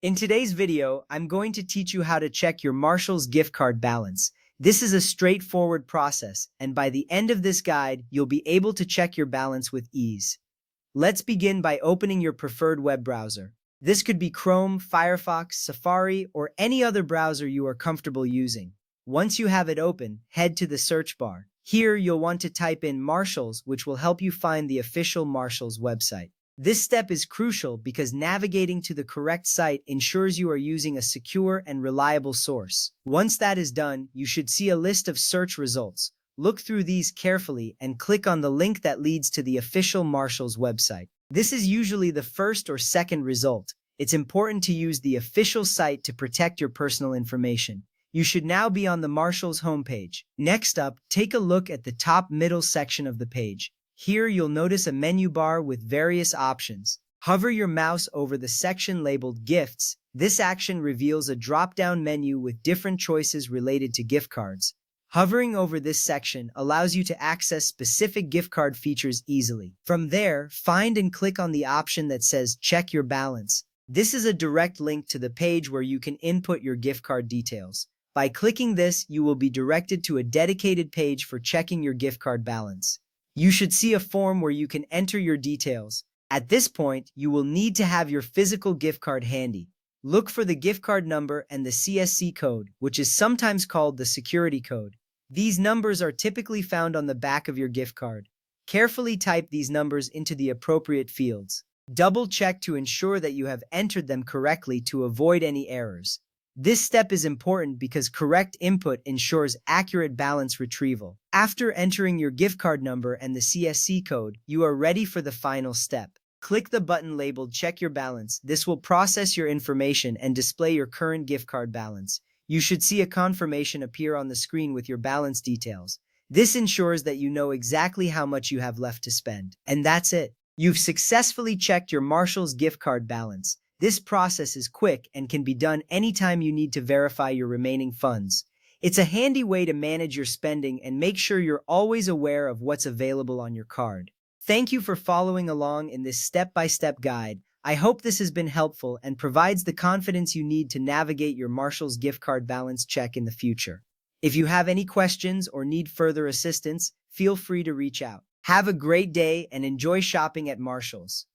In today's video, I'm going to teach you how to check your Marshall's gift card balance. This is a straightforward process, and by the end of this guide, you'll be able to check your balance with ease. Let's begin by opening your preferred web browser. This could be Chrome, Firefox, Safari, or any other browser you are comfortable using. Once you have it open, head to the search bar. Here, you'll want to type in Marshalls, which will help you find the official Marshalls website. This step is crucial because navigating to the correct site ensures you are using a secure and reliable source. Once that is done, you should see a list of search results. Look through these carefully and click on the link that leads to the official Marshalls website. This is usually the first or second result. It's important to use the official site to protect your personal information. You should now be on the Marshalls homepage. Next up, take a look at the top middle section of the page. Here you'll notice a menu bar with various options. Hover your mouse over the section labeled Gifts. This action reveals a drop-down menu with different choices related to gift cards. Hovering over this section allows you to access specific gift card features easily. From there, find and click on the option that says Check Your Balance. This is a direct link to the page where you can input your gift card details. By clicking this, you will be directed to a dedicated page for checking your gift card balance. You should see a form where you can enter your details. At this point, you will need to have your physical gift card handy. Look for the gift card number and the CSC code, which is sometimes called the security code. These numbers are typically found on the back of your gift card. Carefully type these numbers into the appropriate fields. Double-check to ensure that you have entered them correctly to avoid any errors. This step is important because correct input ensures accurate balance retrieval. After entering your gift card number and the CSC code, you are ready for the final step. Click the button labeled Check Your Balance. This will process your information and display your current gift card balance. You should see a confirmation appear on the screen with your balance details. This ensures that you know exactly how much you have left to spend. And that's it. You've successfully checked your Marshall's gift card balance. This process is quick and can be done anytime you need to verify your remaining funds. It's a handy way to manage your spending and make sure you're always aware of what's available on your card. Thank you for following along in this step-by-step guide. I hope this has been helpful and provides the confidence you need to navigate your Marshall's gift card balance check in the future. If you have any questions or need further assistance, feel free to reach out. Have a great day and enjoy shopping at Marshall's.